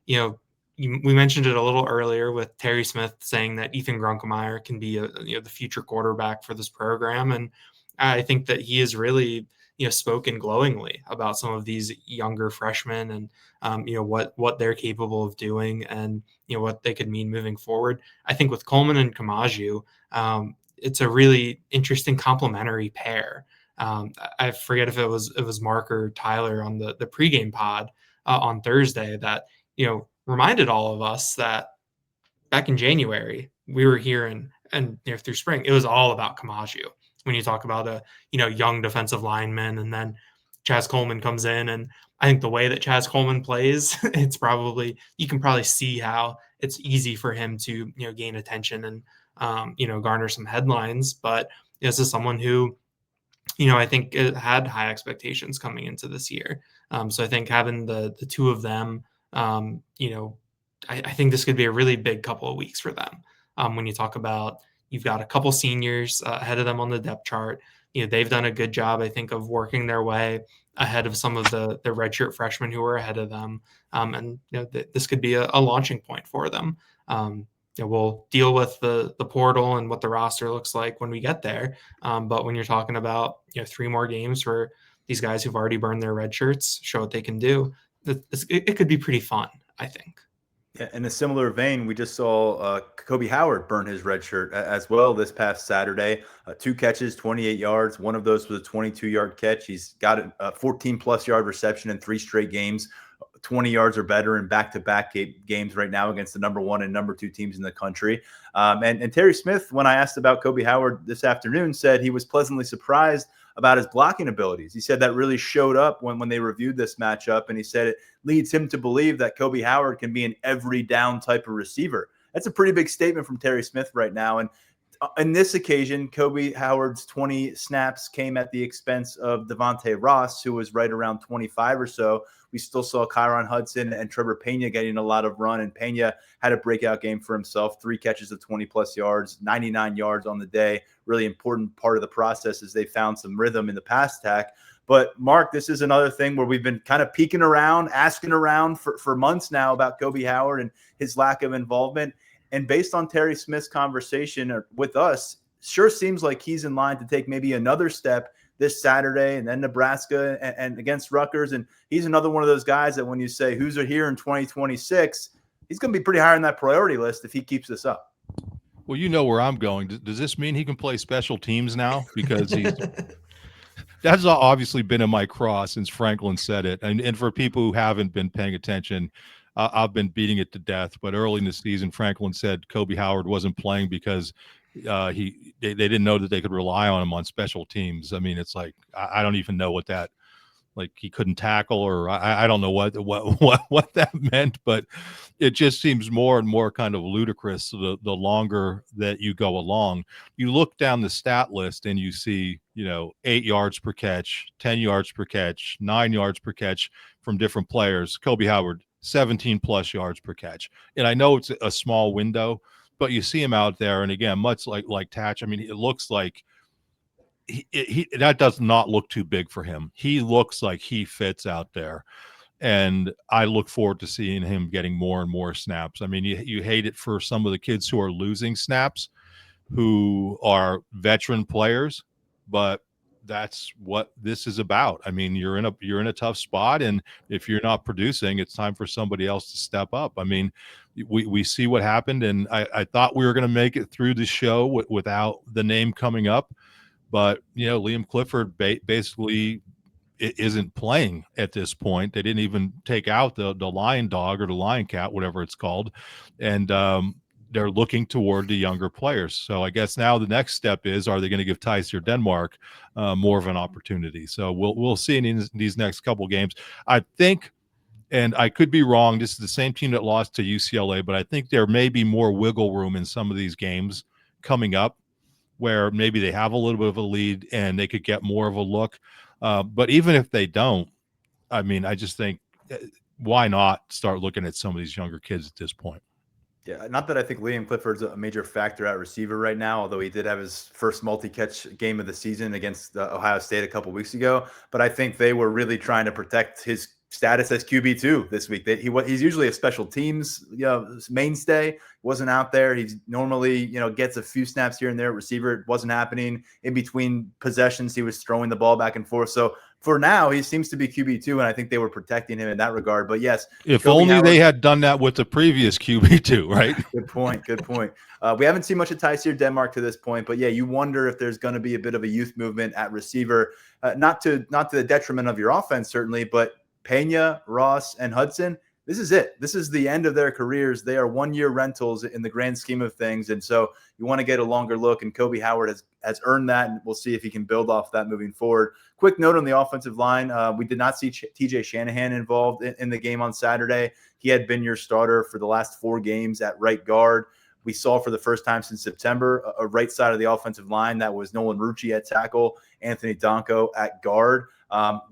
you know, we mentioned it a little earlier with Terry Smith saying that Ethan Grunkemeyer can be the future quarterback for this program. And I think that he has really, spoken glowingly about some of these younger freshmen and, what they're capable of doing and, what they could mean moving forward. I think with Coleman and Camaggio, it's a really interesting complementary pair. I forget if it was Mark or Tyler on the pregame pod on Thursday that, reminded all of us that back in January, we were here and through spring, it was all about Camaggio. When you talk about a, young defensive lineman, and then Chaz Coleman comes in, and I think the way that Chaz Coleman plays, you can probably see how it's easy for him to, gain attention and, garner some headlines. But this is someone who I think it had high expectations coming into this year. So I think having the two of them, I think this could be a really big couple of weeks for them. When you talk about, you've got a couple seniors ahead of them on the depth chart. They've done a good job, I think, of working their way ahead of some of the redshirt freshmen who are ahead of them. And this could be a launching point for them. We'll deal with the portal and what the roster looks like when we get there. But when you're talking about 3 more games for these guys who've already burned their red shirts, show what they can do, it could be pretty fun, I think. Yeah, in a similar vein, we just saw Kobe Howard burn his red shirt as well this past Saturday. 2 catches, 28 yards. One of those was a 22-yard catch. He's got a 14-plus yard reception in 3 straight games, 20 yards or better in back-to-back games right now against the number 1 and number 2 teams in the country. And Terry Smith, when I asked about Kobe Howard this afternoon, said he was pleasantly surprised about his blocking abilities. He said that really showed up when they reviewed this matchup, and he said it leads him to believe that Kobe Howard can be an every down type of receiver. That's a pretty big statement from Terry Smith right now. And in this occasion, Kobe Howard's 20 snaps came at the expense of Devontae Ross, who was right around 25 or so. We still saw Kyron Hudson and Trevor Pena getting a lot of run, and Pena had a breakout game for himself, 3 catches of 20-plus yards, 99 yards on the day. Really important part of the process is they found some rhythm in the pass attack. But, Mark, this is another thing where we've been kind of peeking around, asking around for months now about Kobe Howard and his lack of involvement. And based on Terry Smith's conversation with us, sure seems like he's in line to take maybe another step this Saturday and then Nebraska and against Rutgers. And he's another one of those guys that when you say who's here in 2026, he's going to be pretty high on that priority list if he keeps this up. Well, you know where I'm going. Does this mean he can play special teams now? Because that's obviously been in my cross since Franklin said it. And for people who haven't been paying attention, I've been beating it to death. But early in the season, Franklin said Kobe Howard wasn't playing because they didn't know that they could rely on him on special teams. I mean, it's like I don't even know what that, like he couldn't tackle, or I don't know what that meant, but it just seems more and more kind of ludicrous the longer that you go along. You look down the stat list and you see 8 yards per catch, 10 yards per catch, 9 yards per catch from different players. Kobe Howard, 17 plus yards per catch. And I know it's a small window, but you see him out there, and again, much like Tatch, I mean, it looks like he that does not look too big for him. He looks like he fits out there, and I look forward to seeing him getting more and more snaps. I mean, you hate it for some of the kids who are losing snaps, who are veteran players, but that's what this is about. I mean, you're in a tough spot, and if you're not producing, it's time for somebody else to step up. I mean, we see what happened, and I thought we were going to make it through the show without the name coming up, but Liam Clifford basically isn't playing at this point. They didn't even take out the lion dog or the lion cat, whatever it's called, and they're looking toward the younger players. So I guess now the next step is, are they going to give Tyser Denmark more of an opportunity? So we'll see in these next couple games. I think, and I could be wrong, this is the same team that lost to UCLA, but I think there may be more wiggle room in some of these games coming up where maybe they have a little bit of a lead and they could get more of a look. But even if they don't, I mean, I just think why not start looking at some of these younger kids at this point? Yeah, not that I think Liam Clifford's a major factor at receiver right now, although he did have his first multi-catch game of the season against Ohio State a couple weeks ago. But I think they were really trying to protect his status as QB2 this week. He's usually a special teams mainstay. Wasn't out there. He's normally gets a few snaps here and there at receiver. It wasn't happening. In between possessions, he was throwing the ball back and forth. So for now, he seems to be QB2, and I think they were protecting him in that regard. But yes, if Kobe only Howard, they had done that with the previous QB2, right? Good point. Good point. We haven't seen much of Tyser Denmark to this point, but yeah, you wonder if there's going to be a bit of a youth movement at receiver, not to the detriment of your offense, certainly, but Pena, Ross, and Hudson, this is it. This is the end of their careers. They are one-year rentals in the grand scheme of things, and so you want to get a longer look, and Kobe Howard has earned that, and we'll see if he can build off that moving forward. Quick note on the offensive line. We did not see TJ Shanahan involved in the game on Saturday. He had been your starter for the last 4 games at right guard. We saw for the first time since September a right side of the offensive line that was Nolan Rucci at tackle, Anthony Donko at guard.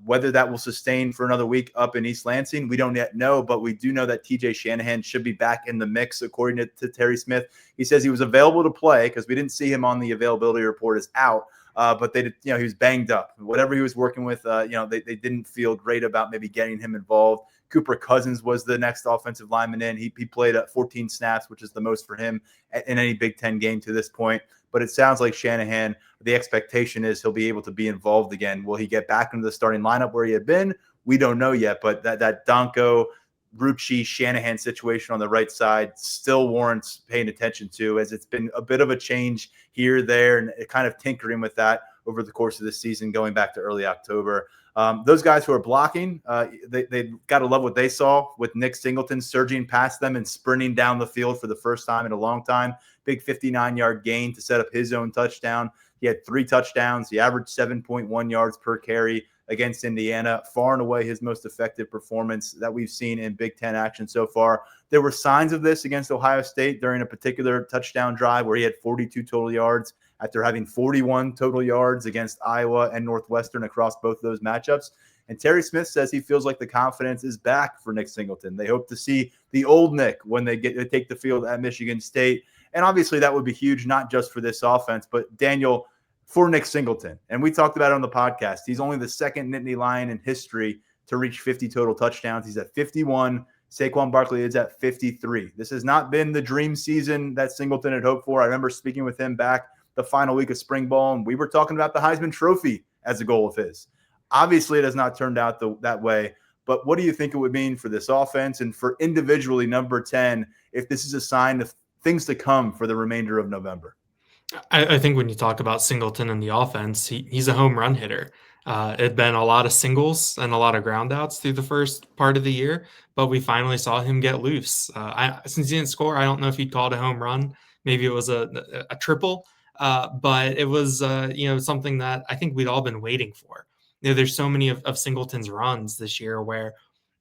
Whether that will sustain for another week up in East Lansing, we don't yet know, but we do know that TJ Shanahan should be back in the mix, according to Terry Smith. He says he was available to play because we didn't see him on the availability report as out. But they, he was banged up. Whatever he was working with, they didn't feel great about maybe getting him involved. Cooper Cousins was the next offensive lineman in. He played at 14 snaps, which is the most for him in any Big Ten game to this point. But it sounds like Shanahan, the expectation is he'll be able to be involved again. Will he get back into the starting lineup where he had been? We don't know yet. But that Donko, Rucci, Shanahan situation on the right side still warrants paying attention to, as it's been a bit of a change here, there, and kind of tinkering with that over the course of the season, going back to early October. Those guys who are blocking, they got to love what they saw with Nick Singleton surging past them and sprinting down the field for the first time in a long time. Big 59-yard gain to set up his own touchdown. He had 3 touchdowns. He averaged 7.1 yards per carry against Indiana, far and away his most effective performance that we've seen in Big Ten action so far. There were signs of this against Ohio State during a particular touchdown drive where he had 42 total yards after having 41 total yards against Iowa and Northwestern across both those matchups. And Terry Smith says he feels like the confidence is back for Nick Singleton. They hope to see the old Nick when they take the field at Michigan State. And obviously that would be huge, not just for this offense, but Daniel, for Nick Singleton. And we talked about it on the podcast. He's only the second Nittany Lion in history to reach 50 total touchdowns. He's at 51. Saquon Barkley is at 53. This has not been the dream season that Singleton had hoped for. I remember speaking with him back the final week of spring ball, and we were talking about the Heisman Trophy as a goal of his. Obviously, it has not turned out that way. But what do you think it would mean for this offense and for individually number 10 if this is a sign of things to come for the remainder of November? I think when you talk about Singleton in the offense, he's a home run hitter. It'd been a lot of singles and a lot of ground outs through the first part of the year, but we finally saw him get loose. Since he didn't score, I don't know if he'd call it a home run. Maybe it was a triple, but it was something that I think we'd all been waiting for. There's so many of Singleton's runs this year where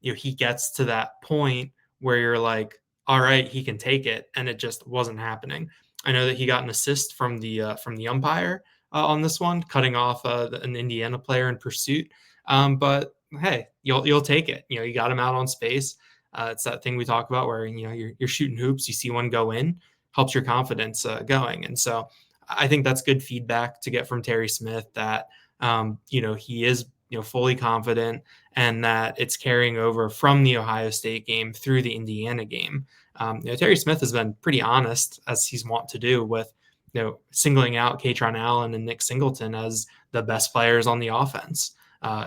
he gets to that point where you're like, all right, he can take it, and it just wasn't happening. I know that he got an assist from the umpire on this one, cutting off an Indiana player in pursuit. But hey, you'll take it. You got him out on space. It's that thing we talk about where you're shooting hoops, you see one go in, helps your confidence going. And so I think that's good feedback to get from Terry Smith that he is fully confident, and that it's carrying over from the Ohio State game through the Indiana game. Terry Smith has been pretty honest, as he's wont to do, with singling out Katron Allen and Nick Singleton as the best players on the offense.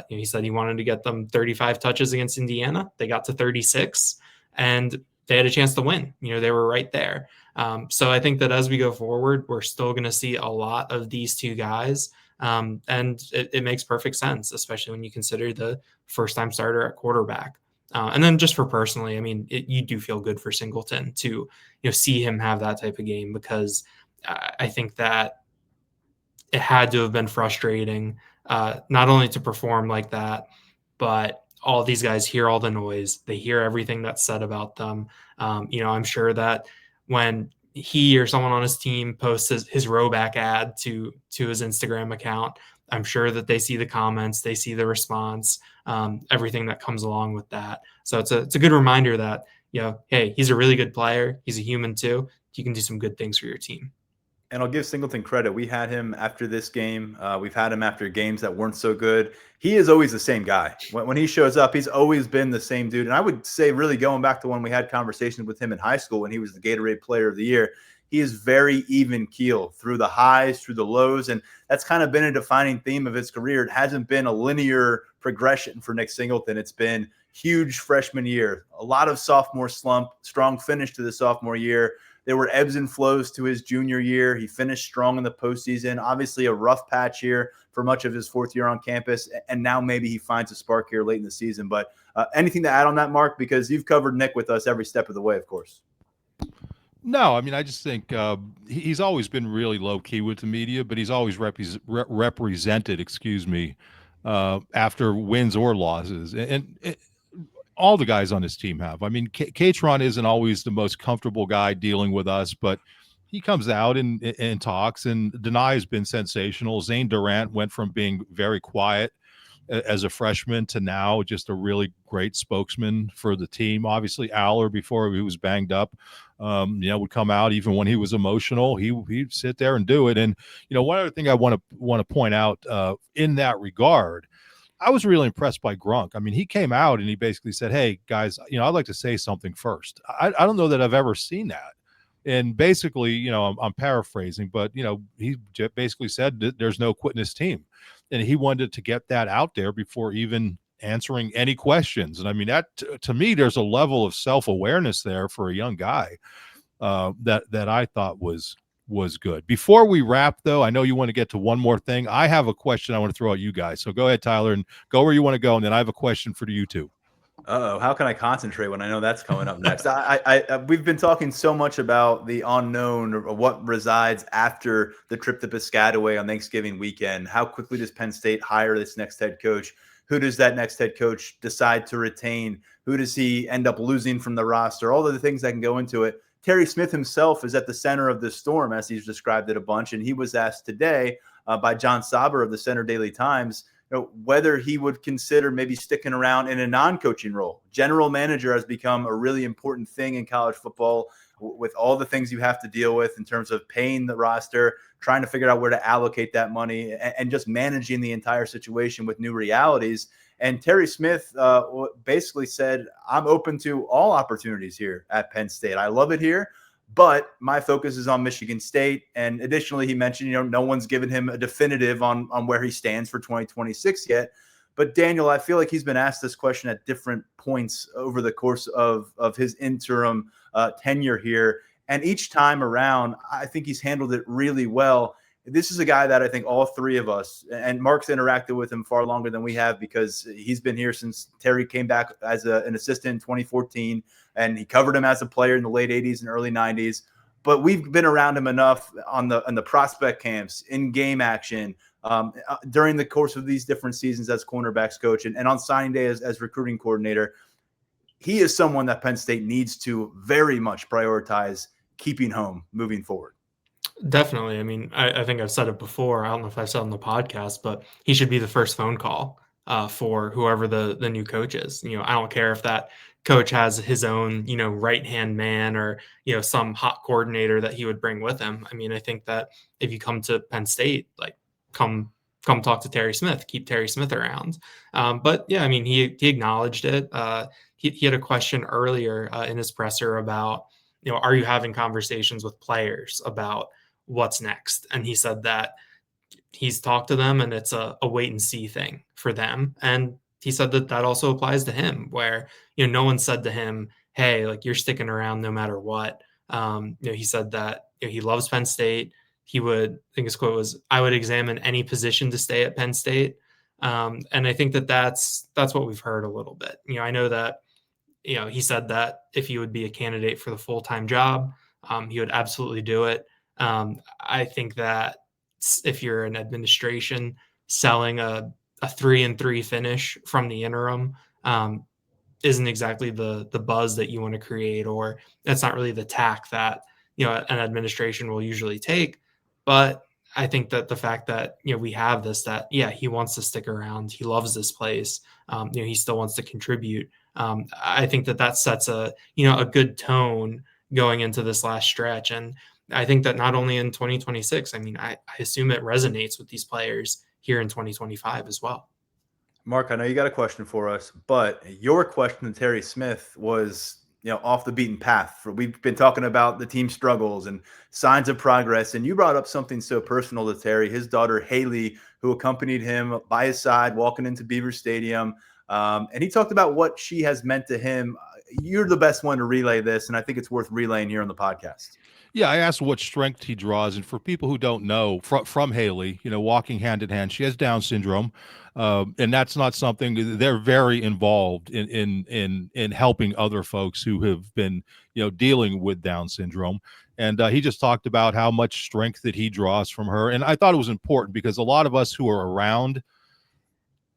He said he wanted to get them 35 touches against Indiana. They got to 36, and they had a chance to win. They were right there. So I think that as we go forward, we're still going to see a lot of these two guys. And it makes perfect sense, especially when you consider the first-time starter at quarterback. And then just for personally, I mean, you do feel good for Singleton to see him have that type of game, because I think that it had to have been frustrating, not only to perform like that, but all these guys hear all the noise. They hear everything that's said about them. I'm sure that when he or someone on his team posts his Roback ad to his Instagram account, I'm sure that they see the comments, they see the response, everything that comes along with that. So it's a good reminder that, hey, he's a really good player. He's a human too. You can do some good things for your team. And I'll give Singleton credit. We had him after this game. We've had him after games that weren't so good. He is always the same guy. When he shows up, he's always been the same dude. And I would say, really going back to when we had conversations with him in high school when he was the Gatorade Player of the Year, he is very even keel through the highs, through the lows. And that's kind of been a defining theme of his career. It hasn't been a linear progression for Nick Singleton. It's been huge freshman year, a lot of sophomore slump, strong finish to the sophomore year. There were ebbs and flows to his junior year. He finished strong in the postseason. Obviously, a rough patch here for much of his fourth year on campus. And now maybe he finds a spark here late in the season. But anything to add on that, Mark? Because you've covered Nick with us every step of the way, of course. No, I mean, I just think he's always been really low key with the media, but he's always represented, after wins or losses. And all the guys on his team have. I mean, Katron isn't always the most comfortable guy dealing with us, but he comes out and talks, and Denai has been sensational. Zane Durant went from being very quiet as a freshman to now just a really great spokesman for the team. Obviously, Aller, before he was banged up, would come out even when he was emotional. He'd sit there and do it. And one other thing I want to point out in that regard, I was really impressed by Grunk. I mean, he came out and he basically said, "Hey guys, I'd like to say something first." I don't know that I've ever seen that. And basically, I'm paraphrasing, but he basically said that there's no quitting his team, and he wanted to get that out there before even answering any questions. And I mean, that to me, there's a level of self-awareness there for a young guy that I thought was good. Before we wrap, though, I know you want to get to one more thing. I have a question I want to throw at you guys. So go ahead, Tyler, and go where you want to go, and then I have a question for you two. Uh-oh, how can I concentrate when I know that's coming up next? We've been talking so much about the unknown, or what resides after the trip to Piscataway on Thanksgiving weekend. How quickly does Penn State hire this next head coach? Who does that next head coach decide to retain? Who does he end up losing from the roster? All of the things that can go into it. Terry Smith himself is at the center of the storm, as he's described it a bunch, and he was asked today by John Sauber of the Center Daily Times whether he would consider maybe sticking around in a non-coaching role. General manager has become a really important thing in college football, with all the things you have to deal with in terms of paying the roster, trying to figure out where to allocate that money, and just managing the entire situation with new realities. And Terry Smith basically said, "I'm open to all opportunities here at Penn State. I love it here, but my focus is on Michigan State." And additionally, he mentioned, no one's given him a definitive on where he stands for 2026 yet. But Daniel, I feel like he's been asked this question at different points over the course of his interim tenure here. And each time around, I think he's handled it really well. This is a guy that I think all three of us, and Mark's interacted with him far longer than we have, because he's been here since Terry came back as an assistant in 2014, and he covered him as a player in the late 80s and early 90s. But we've been around him enough on the prospect camps, in game action, during the course of these different seasons as cornerbacks coach, and on signing day as recruiting coordinator. He is someone that Penn State needs to very much prioritize keeping home moving forward. Definitely. I mean, I think I've said it before. I don't know if I've said it on the podcast, but he should be the first phone call for whoever the new coach is. I don't care if that coach has his own, right-hand man, or, some hot coordinator that he would bring with him. I mean, I think that if you come to Penn State, like, come talk to Terry Smith, keep Terry Smith around. But yeah, I mean, he acknowledged it. He had a question earlier in his presser about, are you having conversations with players about what's next? And he said that he's talked to them, and it's a wait and see thing for them. And he said that also applies to him, where, no one said to him, "Hey, like, you're sticking around no matter what." He said that he loves Penn State. He would, I think his quote was, "I would examine any position to stay at Penn State." And I think that that's what we've heard a little bit. I know that, he said that if he would be a candidate for the full-time job, he would absolutely do it. I think that if you're an administration, selling a 3-3 finish from the interim isn't exactly the buzz that you want to create, or that's not really the tack that an administration will usually take. But I think that the fact that we have this, that he wants to stick around, he loves this place, he still wants to contribute. I think that sets a good tone going into this last stretch. And I think that not only in 2026, I mean, I assume it resonates with these players here in 2025 as well. Mark, I know you got a question for us, but your question to Terry Smith was, off the beaten path. We've been talking about the team struggles and signs of progress, and you brought up something so personal to Terry, his daughter Haley, who accompanied him by his side walking into Beaver Stadium. And he talked about what she has meant to him. You're the best one to relay this, and I think it's worth relaying here on the podcast. Yeah, I asked what strength he draws, and for people who don't know, from Haley, walking hand in hand, she has Down syndrome, and that's not something. They're very involved in helping other folks who have been, dealing with Down syndrome. And he just talked about how much strength that he draws from her, and I thought it was important because a lot of us who are around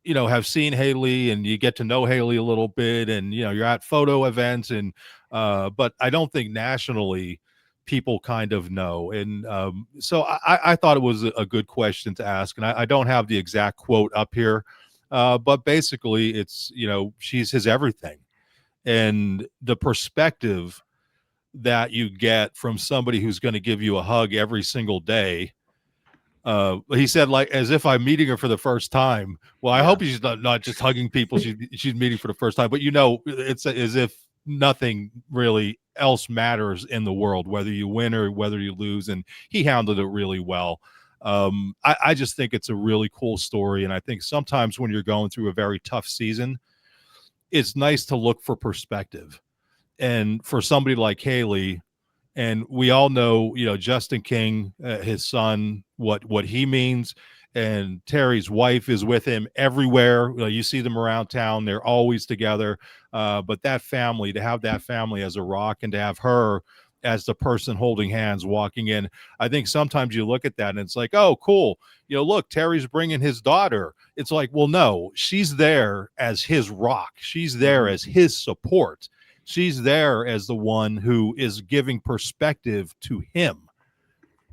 have seen Haley and you get to know Haley a little bit, and you're at photo events, and but I don't think nationally people kind of know. And so I thought it was a good question to ask, and I don't have the exact quote up here, but basically it's she's his everything, and the perspective that you get from somebody who's going to give you a hug every single day. He said, like, as if I'm meeting her for the first time. Well, I hope she's not just hugging people she's meeting for the first time, but it's as if nothing really else matters in the world, whether you win or whether you lose. And he handled it really well. I just think it's a really cool story. And I think sometimes when you're going through a very tough season, it's nice to look for perspective. And for somebody like Haley, and we all know, Justin King, his son, what he means, and Terry's wife is with him everywhere. You see them around town; they're always together. But that family, to have that family as a rock, and to have her as the person holding hands walking in, I think sometimes you look at that and it's like, oh, cool. Look, Terry's bringing his daughter. It's like, well, no, she's there as his rock. She's there as his support. She's there as the one who is giving perspective to him.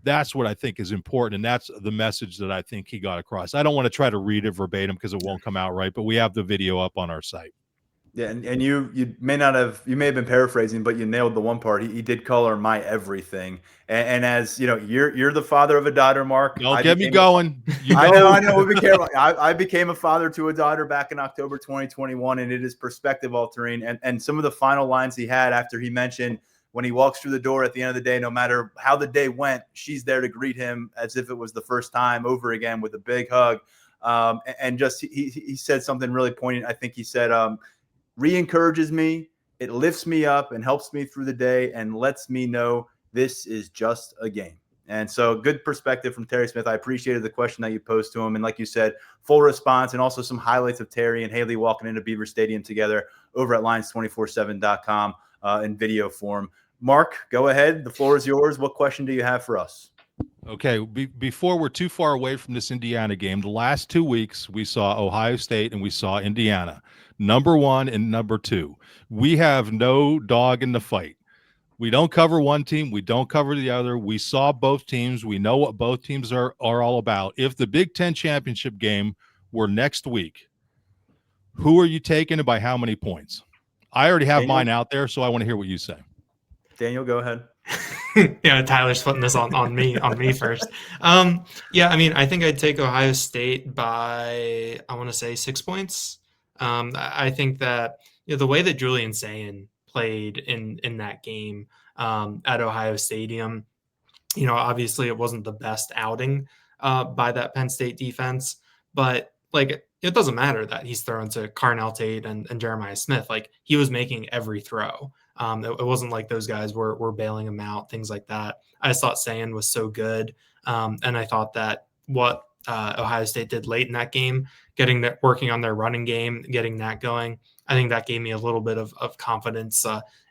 That's what I think is important, and that's the message that I think he got across. I don't want to try to read it verbatim because it won't come out right, but we have the video up on our site. Yeah, and you may have been paraphrasing, but you nailed the one part. He did call her my everything, and as you're the father of a daughter, Mark. Don't get me going. I know. We'll be careful. I became a father to a daughter back in October 2021, and it is perspective altering. And some of the final lines he had after he mentioned when he walks through the door at the end of the day, no matter how the day went, she's there to greet him as if it was the first time over again with a big hug. And just he said something really poignant. I think he said, re-encourages me, it lifts me up and helps me through the day and lets me know this is just a game. And so good perspective from Terry Smith. I appreciated the question that you posed to him. And like you said, full response and also some highlights of Terry and Haley walking into Beaver Stadium together over at Lions247.com in video form. Mark, go ahead. The floor is yours. What question do you have for us? Okay, before we're too far away from this Indiana game, the last 2 weeks we saw Ohio State and we saw Indiana, number 1 and number 2. We have no dog in the fight. We don't cover one team. We don't cover the other. We saw both teams. We know what both teams are all about. If the Big Ten championship game were next week, who are you taking and by how many points? I already have mine out there, so I want to hear what you say. Daniel, go ahead. Yeah, Tyler's putting this on me first. Yeah, I mean, I think I'd take Ohio State by, I want to say 6 points. I think that the way that Julian Sayin played in that game at Ohio Stadium, obviously it wasn't the best outing by that Penn State defense, but like it doesn't matter that he's throwing to Carnell Tate and Jeremiah Smith. Like he was making every throw. It wasn't like those guys were bailing him out, things like that. I just thought Sayin was so good. And I thought that what Ohio State did late in that game, working on their running game, getting that going, I think that gave me a little bit of confidence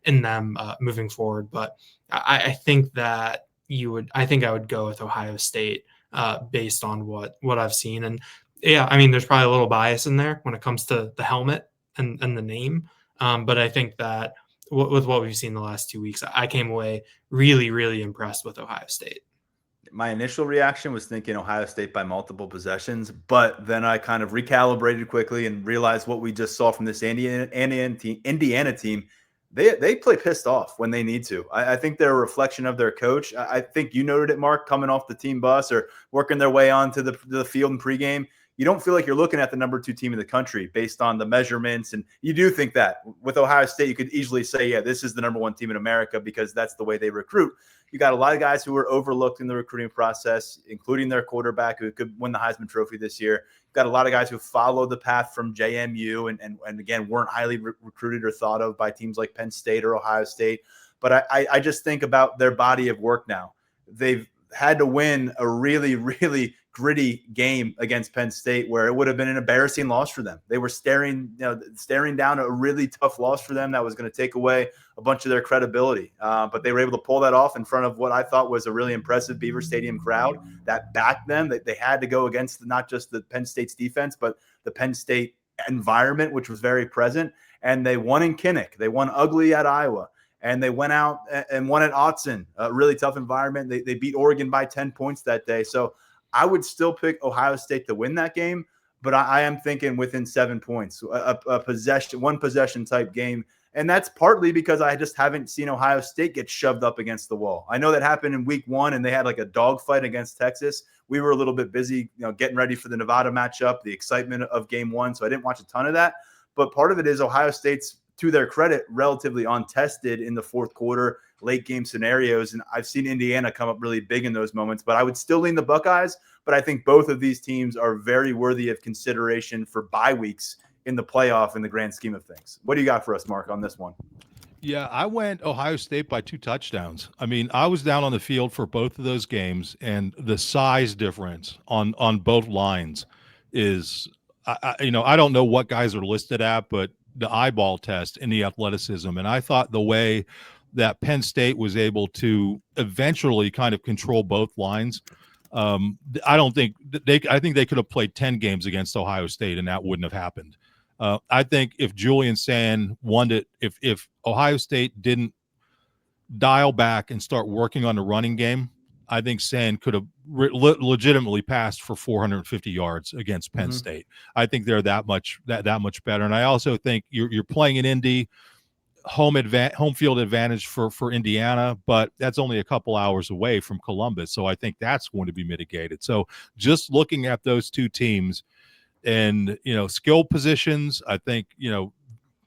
in them moving forward. But I think that I would go with Ohio State based on what I've seen. And yeah, I mean, there's probably a little bias in there when it comes to the helmet and the name. But I think that with what we've seen the last 2 weeks, I came away really, really impressed with Ohio State. My initial reaction was thinking Ohio State by multiple possessions, but then I kind of recalibrated quickly and realized what we just saw from this Indiana team. They play pissed off when they need to. I think they're a reflection of their coach. I think you noted it, Mark, coming off the team bus or working their way onto the field in pregame. You don't feel like you're looking at the number 2 team in the country based on the measurements. And you do think that with Ohio State, you could easily say, yeah, this is the number 1 team in America because that's the way they recruit. You got a lot of guys who were overlooked in the recruiting process, including their quarterback who could win the Heisman Trophy this year. You've got a lot of guys who followed the path from JMU and again, weren't highly recruited or thought of by teams like Penn State or Ohio State. But I just think about their body of work now. They've had to win a really, really gritty game against Penn State where it would have been an embarrassing loss for them. They were staring down a really tough loss for them that was going to take away a bunch of their credibility. But they were able to pull that off in front of what I thought was a really impressive Beaver Stadium crowd that backed them. They had to go against not just the Penn State's defense, but the Penn State environment, which was very present. And they won in Kinnick. They won ugly at Iowa. And they went out and won at Autzen, a really tough environment. They beat Oregon by 10 points that day. So I would still pick Ohio State to win that game, but I am thinking within 7 points, one possession type game. And that's partly because I just haven't seen Ohio State get shoved up against the wall. I know that happened in week 1 and they had like a dogfight against Texas. We were a little bit busy, getting ready for the Nevada matchup, the excitement of game 1. So I didn't watch a ton of that. But part of it is Ohio State's, to their credit, relatively untested in the fourth quarter, late game scenarios. And I've seen Indiana come up really big in those moments, but I would still lean the Buckeyes. But I think both of these teams are very worthy of consideration for bye weeks in the playoff in the grand scheme of things. What do you got for us, Mark, on this one? Yeah, I went Ohio State by 2 touchdowns. I mean, I was down on the field for both of those games, and the size difference on both lines is, I don't know what guys are listed at, but the eyeball test and the athleticism. And I thought the way that Penn State was able to eventually kind of control both lines, I think they could have played 10 games against Ohio State and that wouldn't have happened. I think if Julian Sand wanted, if Ohio State didn't dial back and start working on the running game, I think Sand could have legitimately passed for 450 yards against Penn State. I think they're that much better. And I also think you're playing in Indy, home field advantage for Indiana, but that's only a couple hours away from Columbus. So I think that's going to be mitigated. So just looking at those two teams and, skill positions, I think,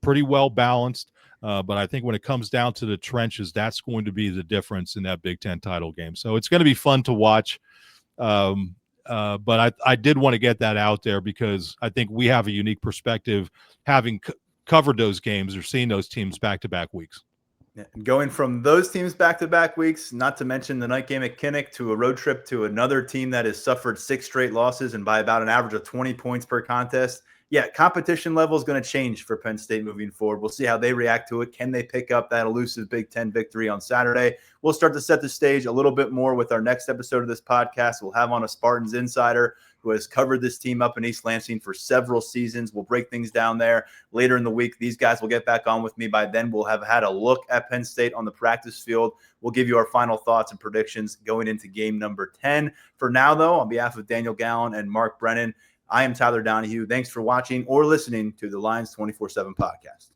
pretty well balanced. But I think when it comes down to the trenches, that's going to be the difference in that Big Ten title game. So it's going to be fun to watch. But I did want to get that out there because I think we have a unique perspective having covered those games or seen those teams back-to-back weeks. Going from those teams back-to-back weeks, not to mention the night game at Kinnick, to a road trip to another team that has suffered 6 straight losses and by about an average of 20 points per contest. Yeah, competition level is going to change for Penn State moving forward. We'll see how they react to it. Can they pick up that elusive Big Ten victory on Saturday? We'll start to set the stage a little bit more with our next episode of this podcast. We'll have on a Spartans insider who has covered this team up in East Lansing for several seasons. We'll break things down there later in the week. These guys will get back on with me. By then, we'll have had a look at Penn State on the practice field. We'll give you our final thoughts and predictions going into game number 10. For now, though, on behalf of Daniel Gallen and Mark Brennan, I am Tyler Donahue. Thanks for watching or listening to the Lions 24/7 podcast.